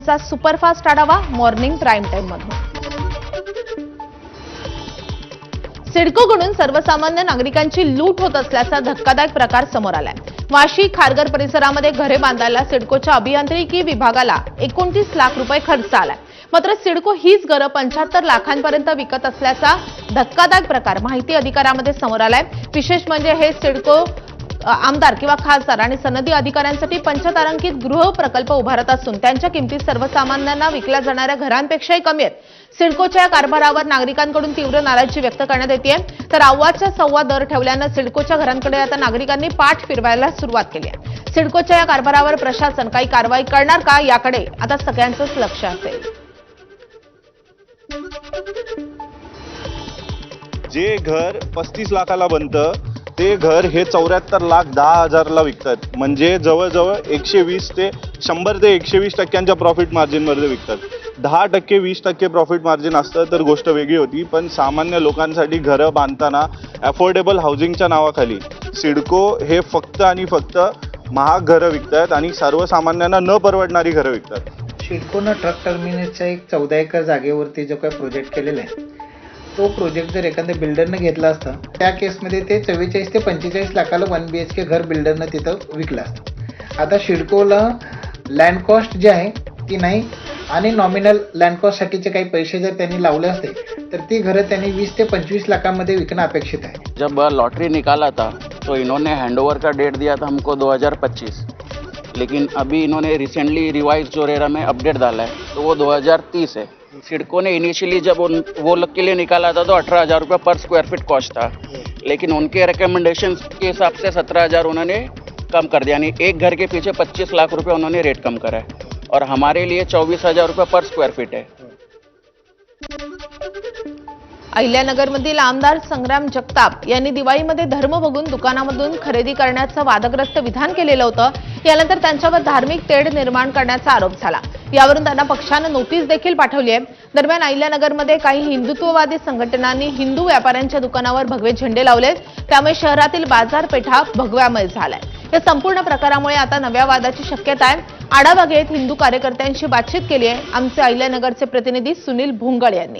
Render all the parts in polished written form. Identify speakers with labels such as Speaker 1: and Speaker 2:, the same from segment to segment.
Speaker 1: चा सुपरफास्ट आढावा morning prime time मधून। सिडकोकडून सर्वसामान्य नागरिकांची लूट होत असल्याचा धक्कादायक प्रकार समोर आलाय। वाशी खारघर परिसरामध्ये घरे बांधायला सिडकोच्या अभियांत्रिकी विभागाला 29 लाख रुपये खर्च आलाय। मात्र सिडको हीच घरं 75 लाखांपर्यंत विकत असल्याचा धक्कादायक प्रकार माहिती अधिकाऱ्यामध्ये समोर आलाय। विशेष म्हणजे हे सिडको आमदार किंवा खासदार आणि सनदी अधिकाऱ्यांसाठी पंचतारांकित गृह प्रकल्प उभारत असून त्यांच्या किमती सर्वसामान्यांना विकल्या जाणाऱ्या घरांपेक्षाही कमी आहेत। सिडकोच्या कारभारावर नागरिकांकडून तीव्र नाराजी व्यक्त करण्यात येते, तर अव्वाच्या सव्वा दर ठेवल्यानं सिडकोच्या घरांकडे आता नागरिकांनी पाठ फिरवायला सुरुवात केली आहे। सिडकोच्या या कारभारावर प्रशासन काही कारवाई करणार का, याकडे आता सगळ्यांचंच लक्ष असेल।
Speaker 2: जे घर 35 लाखाला बनतं ते घर हे 74 लाख 10,000ला विकतात। म्हणजे जवळजवळ 120 ते 100 ते 120% प्रॉफिट मार्जिनमध्ये विकतात। 10% 20% प्रॉफिट मार्जिन असतं तर गोष्ट वेगळी होती, पण सामान्य लोकांसाठी घरं बांधताना अफोर्डेबल हाऊसिंगच्या नावाखाली सिडको हे फक्त आणि फक्त महाग घरं विकतात आणि सर्वसामान्यांना न परवडणारी घरं विकतात।
Speaker 3: सिडकोनं ट्रक टर्मिनसच्या एक 14 एकर जागेवरती जो काही प्रोजेक्ट केलेला आहे, तो प्रोजेक्ट जर एखाद्या बिल्डरनं घेतला असता, त्या केसमध्ये ते 44 ते 45 लाखाला 1 BHK घर बिल्डरनं तिथं विकलं असतं। आता सिडकोला लँड कॉस्ट जी आहे ती नाही आणि नॉमिनल लँड कॉस्टसाठीचे काही पैसे जर त्यांनी लावले असते तर ती घरं त्यांनी 20 ते 25 लाखांमध्ये विकणं अपेक्षित आहे।
Speaker 4: जब लॉटरी निकाला था तो इन्होंने हैंडओवर का डेट दिया था हमको 2025, लेकिन अभी इन्होंने रिसेंटली रिवाइज जो रेरा में अपडेट डाला है तो वो 2030 है। सिडको ने इनिशियली जब वो लोग के लिए निकाला था तो 18,000 रुपये पर स्क्वायर फीट कॉस्ट था, लेकिन उनके रिकमेंडेशन के हिसाब से 17,000 उन्होंने कम कर दिया, यानी एक घर के पीछे 25 लाख रुपये उन्होंने रेट कम करा है और हमारे लिए 24,000 रुपये पर स्क्वायर फीट है।
Speaker 1: अहिल्यानगरमधील आमदार संग्राम जगताप यांनी दिवाळीमध्ये धर्म बघून दुकानामधून खरेदी करण्याचं वादग्रस्त विधान केलेलं होतं। यानंतर त्यांच्यावर धार्मिक तेढ निर्माण करण्याचा आरोप झाला। यावरून त्यांना पक्षानं नोटीस देखील पाठवली आहे। दरम्यान अहिल्यानगरमध्ये काही हिंदुत्ववादी संघटनांनी हिंदू व्यापाऱ्यांच्या दुकानावर भगवे झेंडे लावले, त्यामुळे शहरातील बाजारपेठा भगव्यामय झालाय। या संपूर्ण प्रकारामुळे आता नव्या वादाची शक्यता आहे। आढावा घेत हिंदू कार्यकर्त्यांशी बातचीत केली आहे आमचे अहिल्यानगरचे प्रतिनिधी सुनील भुंगळ यांनी।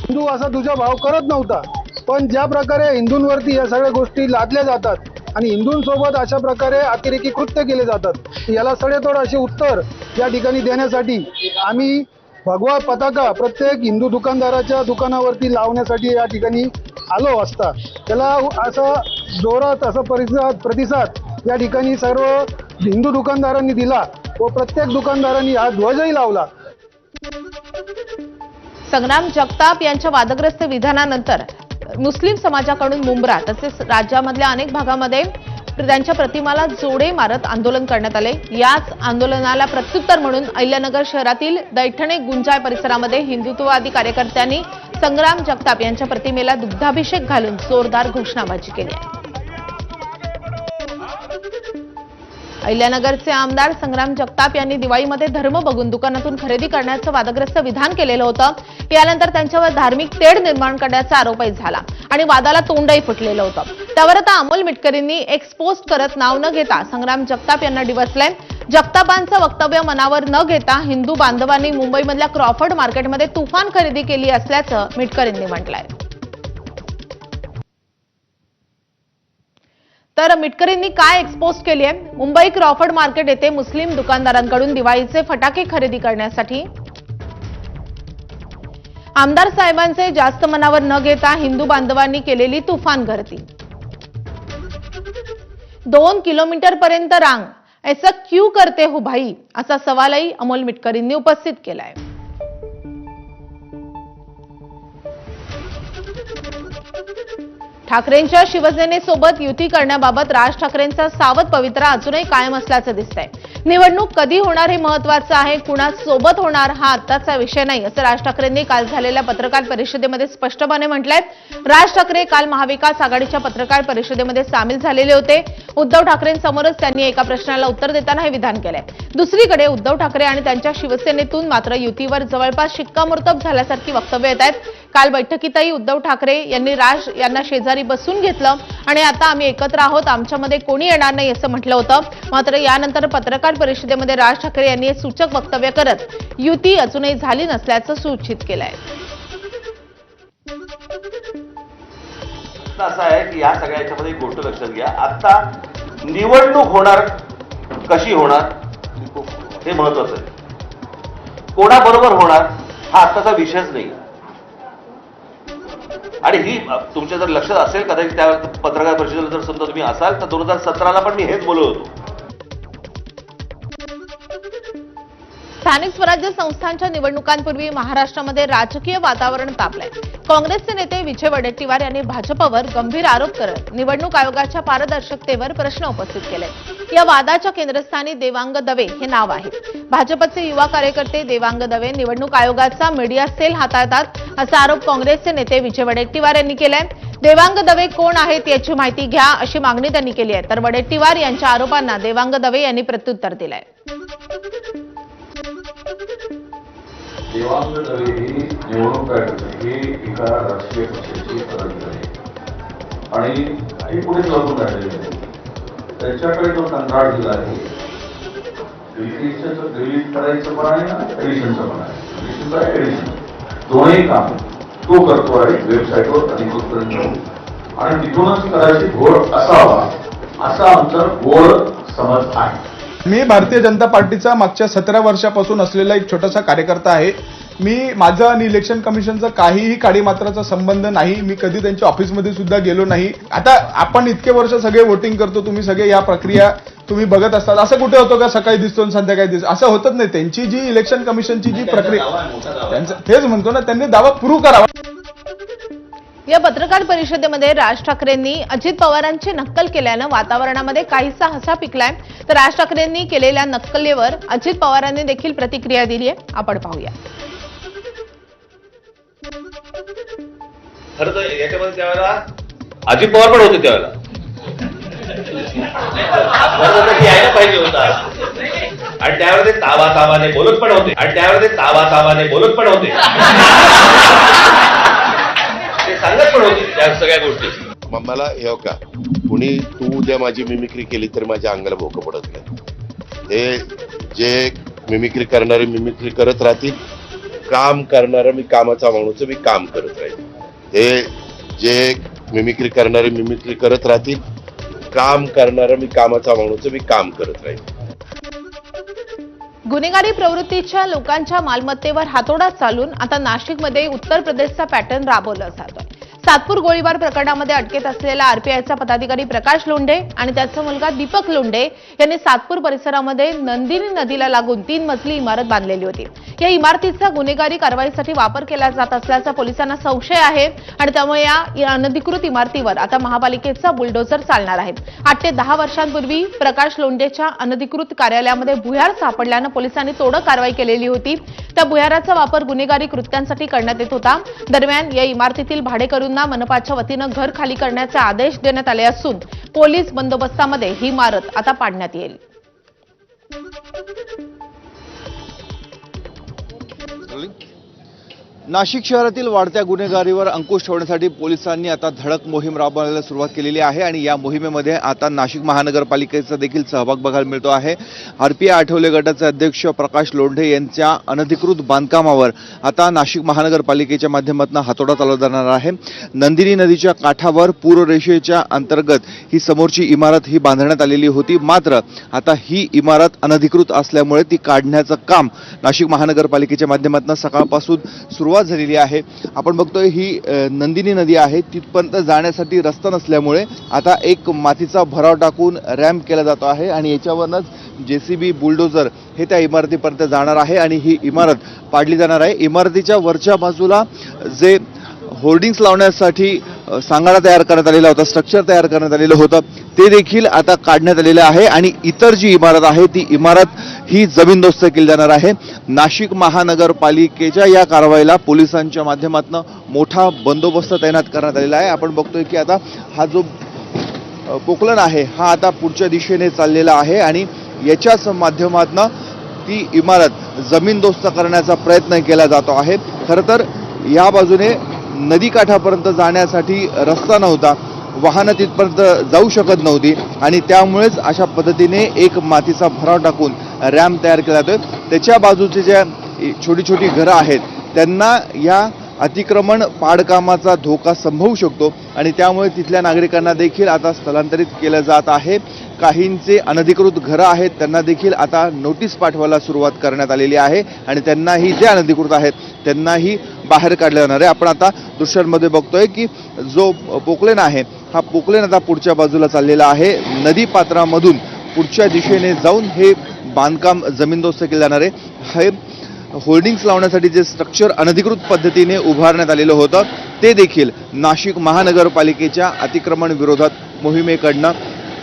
Speaker 5: हिंदू असा तुझा भाव करत नव्हता, पण ज्या प्रकारे हिंदूंवरती या सगळ्या गोष्टी लादल्या जातात आणि हिंदूंसोबत अशा प्रकारे अतिरेकी कृत्य केले जातात, याला सडेतोड असे उत्तर या ठिकाणी देण्यासाठी आम्ही भगवा पताका प्रत्येक हिंदू दुकानदाराच्या दुकानावरती लावण्यासाठी या ठिकाणी आलो असता त्याला असा जोरात असा प्रतिसाद या ठिकाणी सर्व हिंदू दुकानदारांनी दिला व प्रत्येक दुकानदारांनी हा ध्वजही लावला।
Speaker 1: संग्राम जगताप यांच्या वादग्रस्त विधानानंतर मुस्लिम समाजाकडून मुंब्रा तसेच राज्यामधल्या अनेक भागामध्ये त्यांच्या प्रतिमाला जोडे मारत आंदोलन करण्यात आले। याच आंदोलनाला प्रत्युत्तर म्हणून अहिल्यानगर शहरातील दैठणे गुंजाय परिसरामध्ये हिंदुत्ववादी कार्यकर्त्यांनी संग्राम जगताप यांच्या प्रतिमेला दुग्धाभिषेक घालून जोरदार घोषणाबाजी केली आहे। अहिल्यानगरचे आमदार संग्राम जगताप यांनी दिवाळीमध्ये धर्म बघून दुकानातून खरेदी करण्याचं वादग्रस्त विधान केलेलं होतं। यानंतर त्यांच्यावर धार्मिक तेढ निर्माण करण्याचा आरोपही झाला आणि वादाला तोंडही फुटलेलं होतं। त्यावर आता अमोल मिटकरींनी एक्सपोस्ट करत नाव न घेता संग्राम जगताप यांना डिवचलंय। जगतापांचं वक्तव्य मनावर न घेता हिंदू बांधवांनी मुंबईमधल्या क्रॉफर्ड मार्केटमध्ये तुफान खरेदी केली असल्याचं मिटकरींनी म्हटलंय। तर मिटकरींनी काय एक्सपोस्ट केली आहे? मुंबई क्रॉफर्ड मार्केट येथे मुस्लिम दुकानदारांकडून दिवाळीचे फटाके खरेदी करण्यासाठी आमदार साहेबांचे जास्त मनावर न घेता हिंदू बांधवांनी केलेली तुफान गर्दी। 2 किलोमीटर पर्यंत रांग, ऐसा क्यों करते हो भाई, असा सवालही अमोल मिटकरींनी उपस्थित केलाय। ठाकरेंच्या शिवसेनेसोबत युती करण्याबाबत राज ठाकरेंचा सावध पवित्रा अजूनही कायम असल्याचं दिसतंय। निवडणूक कधी होणार हे महत्त्वाचं आहे, कुणासोबत होणार हा आत्ताचा विषय नाही, असं राज ठाकरेंनी काल झालेल्या पत्रकार परिषदेमध्ये स्पष्टपणे म्हटलंय। राज ठाकरे काल महाविकास आघाडीच्या पत्रकार परिषदेमध्ये सामील झालेले होते। उद्धव ठाकरेंसमोरच त्यांनी एका प्रश्नाला उत्तर देताना हे विधान केलंय। दुसरीकडे उद्धव ठाकरे आणि त्यांच्या शिवसेनेतून मात्र युतीवर जवळपास शिक्कामोर्तब झाल्यासारखी वक्तव्य येत आहेत। काल बैठकीतही उद्धव ठाकरे यांनी राज यांना शेजारी बसून घेतलं आणि आता आम्ही एकत्र आहोत, आमच्यामध्ये कोणी येणार नाही असं म्हटलं होतं. मात्र यानंतर पत्रकार परिषदेमध्ये राज ठाकरे यांनी हे सूचक वक्तव्य करत युती अजूनही झाली नसल्याचं सूचित केलंय.
Speaker 6: असं आहे की या सगळ्या याच्यामध्ये एक गोष्ट लक्षात घ्या, आता निवडणूक होणार कशी होणार हे महत्वाचं आहे. कोणाबरोबर होणार हा आत्ताचा विषयच नाही. आणि ही तुमच्या जर लक्षात असेल कदाचित त्या पत्रकार परिषदेला जर समजा तुम्ही असाल तर 2017ला पण मी हेच बोलत होतो.
Speaker 1: स्थानिक स्वराज्य संस्थांच्या निवडणुकांपूर्वी महाराष्ट्रामध्ये राजकीय वातावरण तापलंय. काँग्रेसचे नेते विजय वडेट्टीवार यांनी भाजपवर गंभीर आरोप करत निवडणूक आयोगाच्या पारदर्शकतेवर प्रश्न उपस्थित केले. या वादाच्या केंद्रस्थानी देवांग दवे हे नाव आहे. भाजपचे युवा कार्यकर्ते देवांग दवे निवडणूक आयोगाचा मीडिया सेल हाताळतात असा आरोप काँग्रेसचे नेते विजय वडेट्टीवार यांनी केलाय. देवांग दवे कोण आहेत याची माहिती घ्या अशी मागणी त्यांनी केली आहे. तर वडेट्टीवार यांच्या आरोपांना देवांग दवे यांनी प्रत्युत्तर दिलंय.
Speaker 7: देवांग दवे ही निवडणूक आयोग ही एका राजकीय पक्षाची पदाधिकारी आणि हे पुढे चालून राहिलेले आहे. त्याच्याकडे जो कंत्राट दिला आहे डिलीट करायचं पण आहे ना एडिशनचं पण आहे. एडिशन दोन्ही काम तो करतो आहे वेबसाईटवर अधिकृतपर्यंत जाऊन आणि तिथूनच कदाचित घोळ असावा असा आमचा घोळ समज आहे.
Speaker 5: मी भारतीय जनता पार्टीचा मागच्या 17 वर्षापासून असलेला एक छोटासा कार्यकर्ता आहे. मी माझा आणि इलेक्शन कमिशनचा काहीही काडीमात्राचा संबंध नाही. मी कधी त्यांच्या ऑफिसमध्ये सुद्धा गेलो नाही. आता आपण इतके वर्ष सगळे वोटिंग करतो, तुम्ही सगळे या प्रक्रिया तुम्ही बघत असतात. असं कुठे होतं का सकाळी दिसतो आणि संध्याकाळी दिसतो? असं होतच नाही. त्यांची जी इलेक्शन कमिशनची जी प्रक्रिया त्यांचं तेच म्हणतो ना, त्यांनी दावा प्रूव्ह करावा.
Speaker 1: या पत्रकार परिषदेमध्ये राज ठाकरेंनी अजित पवारांची नक्कल केल्यानं वातावरणामध्ये काहीसा हसा पिकलाय. तर राज ठाकरेंनी केलेल्या नक्कलीवर अजित पवारांनी देखील प्रतिक्रिया दिली आहे. आपण पाहूया.
Speaker 6: खरं तर याच्यामध्ये त्यावेळेला अजित पवार पण होते. त्यावेळेला यायला पाहिजे होता आणि त्यावेळेला ते तावाने बोलत पण होते ते सांगत पण होते त्या सगळ्या गोष्टी.
Speaker 8: मला हे का कुणी तू उद्या माझी मिमिक्री केली तर माझ्या अंगाला भोकं पडत नाही. हे जे मिमिक्री करणारे मिमिक्री करत राहतील, काम करणारं मी कामाचा माणूस मी काम करत राहील. हे जे मिमिक्री करणारे मिमिक्री करत राहतील, काम करणारं मी कामाचा माणूस मी काम करत राहील.
Speaker 1: गुन्हेगारी प्रवृत्तीच्या लोकांच्या मालमत्तेवर हातोडा चालून आता नाशिकमध्ये उत्तर प्रदेशचा पॅटर्न राबवला जातोय. सातपूर गोळीबार प्रकरणामध्ये अटकेत असलेला आरपीआयचा पदाधिकारी प्रकाश लोंढे आणि त्याचा मुलगा दीपक लोंढे यांनी सातपूर परिसरामध्ये नंदिनी नदीला लागून 3 मजली इमारत बांधलेली होती. या इमारतीचा गुन्हेगारी कारवाईसाठी वापर केला जात असल्याचा पोलिसांना संशय आहे आणि त्यामुळे या अनधिकृत इमारतीवर आता महापालिकेचा बुलडोझर चालणार आहे. 8 ते 10 वर्षांपूर्वी प्रकाश लोंढेच्या अनधिकृत कार्यालयामध्ये भुयार सापडल्यानं पोलिसांनी तोडक कारवाई केलेली होती. त्या भुयाराचा वापर गुन्हेगारी कृत्यांसाठी करण्यात येत होता. दरम्यान या इमारतीतील भाडेकरूंना मनपाच्या वतीनं घर खाली करण्याचे आदेश देण्यात आले असून पोलीस बंदोबस्तामध्ये ही इमारत आता पाडण्यात येईल.
Speaker 9: नाशिक शहरातील वाढत्या गुन्हेगारीवर अंकुश ठेवण्यासाठी पोलिसांनी आता धडक मोहीम राबवायला सुरुवात केलेली आहे आणि या मोहिमेमध्ये आता नाशिक महानगरपालिकेचा देखील सहभाग बघायला मिळतो आहे. आरपीआय आठवले गटाचे अध्यक्ष प्रकाश लोंढे यांच्या अनधिकृत बांधकामावर आता नाशिक महानगरपालिकेच्या माध्यमातून हातोडा चालवला जाणार आहे. नंदिनी नदीच्या काठावर पूररेषेच्या अंतर्गत ही समोरची इमारत ही बांधण्यात आलेली होती. मात्र आता ही इमारत अनधिकृत असल्यामुळे ती काढण्याचं काम नाशिक महानगरपालिकेच्या माध्यमातून सकाळपासून सुरुवात झालेली आहे. आपण बघतोय ही नंदिनी नदी आहे, तिथपर्यंत जाण्यासाठी रस्ता नसल्यामुळे आता एक मातीचा भराव टाकून रॅम्प केला जातो आहे आणि याच्यावरच जेसीबी बुलडोझर हे त्या इमारतीपर्यंत जाणार आहे आणि ही इमारत पाडली जाणार आहे. इमारतीच्या वरच्या बाजूला जे होर्डिंग्स लावण्यासाठी सांगाडा तयार करण्यात आलेला होता, स्ट्रक्चर तयार करण्यात आलेलं होतं, ते देखील आता काढण्यात आलेलं आहे आणि इतर जी इमारत आहे ती इमारत ही जमीनदोस्त केली जाणार आहे. नाशिक महानगरपालिकेच्या या कारवाईला पोलिसांच्या माध्यमातून मोठा बंदोबस्त तैनात करण्यात आलेला आहे. आपण बघतोय की आता हा जो पोकलन आहे हा आता पुढच्या दिशेने चाललेला आहे आणि याच्याच माध्यमातून ती इमारत जमीनदोस्त करण्याचा प्रयत्न केला जातो आहे. खरं तर या बाजूने नदीकाठापर्यंत जाण्यासाठी रस्ता नव्हता, वाहनं तिथपर्यंत जाऊ शकत नव्हती आणि त्यामुळेच अशा पद्धतीने एक मातीचा भराव टाकून रॅम्प तयार केला जातोय. त्याच्या बाजूचे ज्या छोटी छोटी घरं आहेत त्यांना या अतिक्रमण पाडकामाचा धोका संभवू शकतो आणि त्यामुळे तिथल्या नागरिकांना देखील आता स्थलांतरित केलं जात आहे. काहींचे अनधिकृत घरं आहेत त्यांना देखील आता नोटीस पाठवायला सुरुवात करण्यात आलेली आहे आणि त्यांनाही जे अनधिकृत आहेत त्यांनाही बाहेर काढलं जाणार आहे. आपण आता दृश्यांमध्ये बघतोय की जो पोकलेन आहे हा पोकलेन आता पुढच्या बाजूला चाललेला आहे. नदी पात्रामधून पुढच्या दिशेने जाऊन हे बांधकाम जमीनदोस्त केलं जाणार आहे. हे होल्डिंग्स लावण्यासाठी जे स्ट्रक्चर अनधिकृत पद्धतीने उभारण्यात आलेलं होतं ते देखील नाशिक महानगरपालिकेच्या अतिक्रमण विरोधात मोहिमेकडनं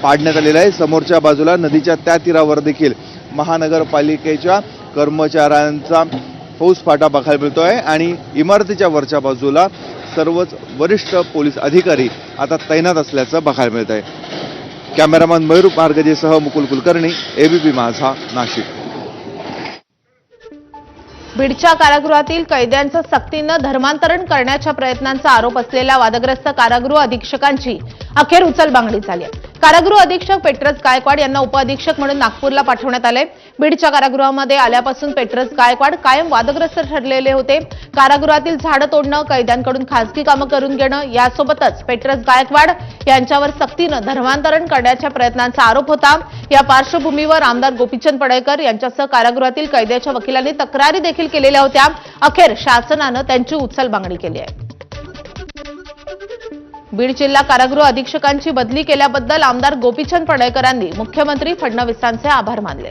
Speaker 9: पाडण्यात आलेलं आहे. समोरच्या बाजूला नदीच्या त्या तीरावर देखील महानगरपालिकेच्या कर्मचाऱ्यांचा फौजफाटा बघायला मिळतो आहे आणि इमारतीच्या वरच्या बाजूला सर्वच वरिष्ठ पोलीस अधिकारी आता तैनात असल्याचं बघायला मिळत आहे. कॅमेरामॅन मयूर मार्गजेसह मुकुल कुलकर्णी, एबीपी माझा, नाशिक.
Speaker 1: बीडच्या कारागृहातील कैद्यांचं सक्तीनं धर्मांतरण करण्याच्या प्रयत्नांचा आरोप असलेल्या वादग्रस्त कारागृह अधीक्षकांची अखेर उचलबांगडी झाली आहे. कारागृह अधीक्षक पेट्रस गायकवाड यांना उपअधीक्षक म्हणून नागपूरला पाठवण्यात आले. बीडच्या कारागृहामध्ये आल्यापासून पेट्रस गायकवाड कायम वादग्रस्त ठरलेले होते. कारागृहातील झाडं तोडणं, कैद्यांकडून खासगी कामं करून घेणं यासोबतच पेट्रस गायकवाड यांच्यावर सक्तीनं धर्मांतरण करण्याच्या प्रयत्नांचा आरोप होता. या पार्श्वभूमीवर आमदार गोपीचंद पडळकर यांच्यासह कारागृहातील कैद्याच्या वकिलांनी तक्रारी देखील केलेल्या होत्या. अखेर शासनानं त्यांची उचलबांगडी केली आहे. बीड जिल्हा कारागृह अधीक्षकांची बदली केल्याबद्दल आमदार गोपीचंद पडळकरांनी मुख्यमंत्री फडणवीसांचे आभार मानले.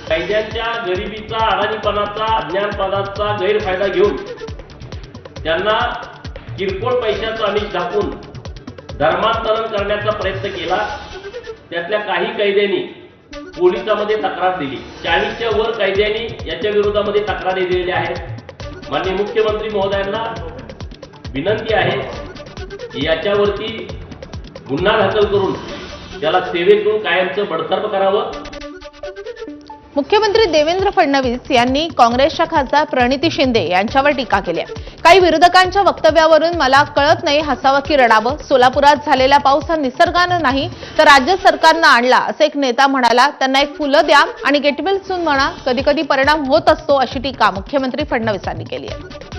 Speaker 10: कैद्यांच्या गरिबीचा, अडाणीपणाचा, अज्ञानपणाचा गैरफायदा घेऊन त्यांना किरकोळ पैशाचं आमिष दाखवून धर्मांतरण करण्याचा प्रयत्न केला. त्यातल्या काही कैद्यांनी पोलिसांमध्ये तक्रार दिली. 40च्या वर कैद्यांनी याच्या विरोधामध्ये तक्रारी दिलेल्या आहेत. माननीय मुख्यमंत्री महोदयांना विनंती आहे की याच्यावरती गुन्हा दाखल करून त्याला सेवेतून कायमचं बडतर्फ करावं.
Speaker 1: मुख्यमंत्री देवेंद्र फडणवीस यांनी काँग्रेसच्या खासदार प्रणिती शिंदे यांच्यावर टीका केली आहे. काही विरोधकांच्या वक्तव्यावरून मला कळत नाही हसावं की रडावं. सोलापुरात झालेला पाऊस हा निसर्गानं नाही तर राज्य सरकारनं आणला असं एक नेता म्हणाला. त्यांना एक फुलं द्या आणि गेटवेल सून म्हणा, कधी कधी परिणाम होत असतो अशी टीका मुख्यमंत्री फडणवीसांनी केली आहे.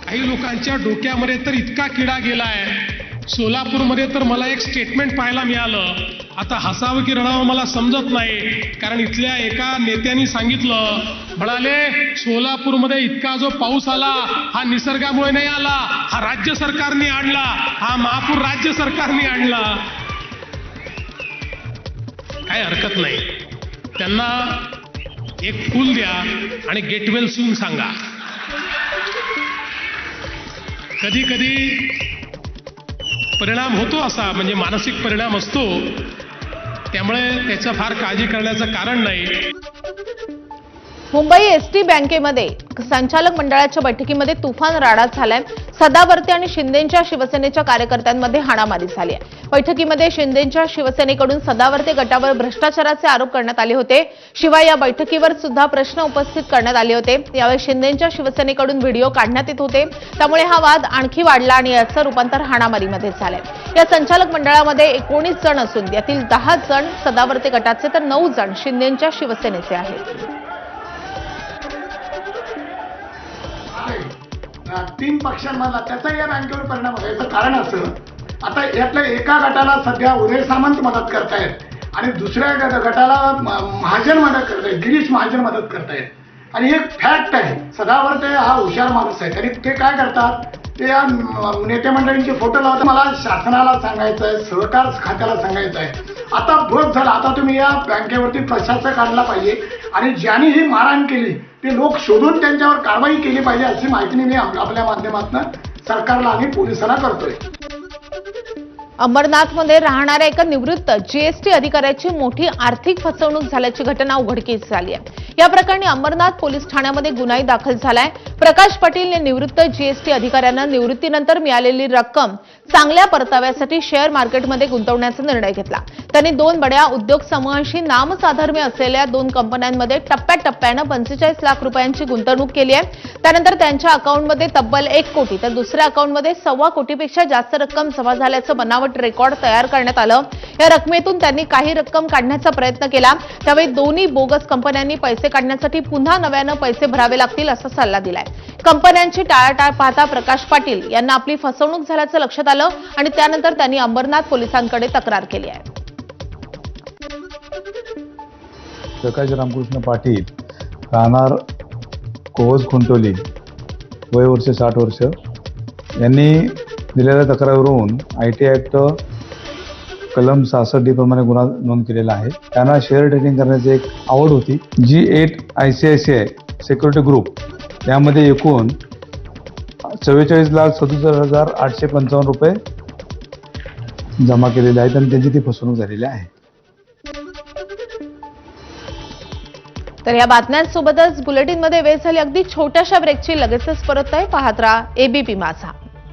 Speaker 11: काही लोकांच्या डोक्यामध्ये तर इतका किडा गेलाय. सोलापूरमध्ये तर मला एक स्टेटमेंट पाहायला मिळालं. आता हसावं की रडावं मला समजत नाही, कारण इथल्या एका नेत्यांनी सांगितलं, म्हणाले सोलापूरमध्ये इतका जो पाऊस आला हा निसर्गामुळे नाही आला, हा राज्य सरकारने आणला, हा महापूर राज्य सरकारने आणला. काय हरकत नाही, त्यांना एक फूल द्या आणि गेटवेल सून सांगा. कधी कधी परिणाम होतो असा, म्हणजे मानसिक परिणाम असतो, त्यामुळे त्याचं फार काळजी करण्याचं कारण नाही.
Speaker 1: मुंबई एसटी बँकेमध्ये संचालक मंडळाच्या बैठकीमध्ये तुफान राडा झालाय. सदावर्ते आणि शिंदेच्या शिवसेनेच्या कार्यकर्त्यांमध्ये हाणामारी झाली आहे. बैठकीमध्ये शिंदेच्या शिवसेनेकडून सदावर्ते गटावर भ्रष्टाचाराचे आरोप करण्यात आले होते. शिवाय या बैठकीवर सुद्धा प्रश्न उपस्थित करण्यात आले होते. यावेळी शिंदेच्या शिवसेनेकडून व्हिडिओ काढण्यात येत होते. त्यामुळे हा वाद आणखी वाढला आणि याचं रूपांतर हाणामारीमध्ये झालंय. या संचालक मंडळामध्ये 19 जण असून यातील 10 जण सदावर्ते गटाचे तर 9 जण शिंदेच्या शिवसेनेचे आहेत.
Speaker 12: 3 पक्षांमधला त्याचा या बँकेवर परिणाम होतो. याचं कारण असं, आता यातल्या एका गटाला सध्या उदय सामंत मदत करतायत आणि दुसऱ्या गटाला महाजन मदत करतायत, गिरीश महाजन मदत करतायत. आणि एक फॅक्ट आहे, सदावर्ते हा हुशार माणूस आहे, तरी ते काय करतात, ते या नेते मंडळींचे फोटो लावतात. मला शासनाला सांगायचं आहे, सहकार खात्याला सांगायचं आहे, आता बस झाला, आता तुम्ही या बँकेवरती प्रशासक आणला पाहिजे आणि ज्यांनी ही मारहाण केली ते लोक शोधून त्यांच्यावर कारवाई केली पाहिजे, अशी माहिती मी आपल्या माध्यमातून सरकारला आणि पोलिसांना करतोय.
Speaker 1: अंबरनाथमध्ये राहणाऱ्या एका निवृत्त जीएसटी अधिकाऱ्याची मोठी आर्थिक फसवणूक झाल्याची घटना उघडकीस झाली आहे. या प्रकरणी अंबरनाथ पोलीस ठाण्यामध्ये गुन्हाही दाखल झालाय. प्रकाश पाटील या निवृत्त जीएसटी अधिकाऱ्यांना निवृत्तीनंतर मिळालेली रक्कम चांगल्या परताव्यासाठी शेअर मार्केटमध्ये गुंतवण्याचा निर्णय घेतला. त्यांनी 2 बड्या उद्योग समूहांशी नामसाधर्म्य असलेल्या 2 कंपन्यांमध्ये टप्प्याटप्प्यानं 45 लाख रुपयांची गुंतवणूक केली आहे. त्यानंतर त्यांच्या अकाउंटमध्ये तब्बल 1 कोटी तर दुसऱ्या अकाउंटमध्ये 1.25 कोटीपेक्षा जास्त रक्कम जमा झाल्याचं बनावट रेकॉर्ड तयार करण्यात आलं. या रकमेतून त्यांनी काही रक्कम काढण्याचा प्रयत्न केला. त्यावेळी दोन्ही बोगस कंपन्यांनी पैसे काढण्यासाठी पुन्हा नव्यानं पैसे भरावे लागतील असा सल्ला दिलाय. कंपन्यांची टाळाटाळ पाहता प्रकाश पाटील यांना आपली फसवणूक झाल्याचं लक्षात आलं आणि त्यानंतर त्यांनी अंबरनाथ पोलिसांकडे तक्रार केली आहे.
Speaker 13: प्रकाश रामकृष्ण पाटील राहणार कोवस खुंटोली वय वर्ष 60 वर्ष यांनी दिलेल्या तक्रारीवरून IT ऍक्ट कलम 66D प्रमाणे गुन्हा नोंद केलेला आहे. त्यांना शेअर ट्रेडिंग करण्याची एक आवड होती. G8 ICICI सिक्युरिटी ग्रुप यामध्ये एकूण 44,77,855 रुपये जमा केलेले आहेत आणि त्यांची ती फसवणूक झालेली आहे.
Speaker 1: तर या बातम्यांसोबतच बुलेटिनमध्ये वेळ झाली अगदी छोट्याशा ब्रेकची. लगेचच परत आहे. पाहत राहा ABP माझा.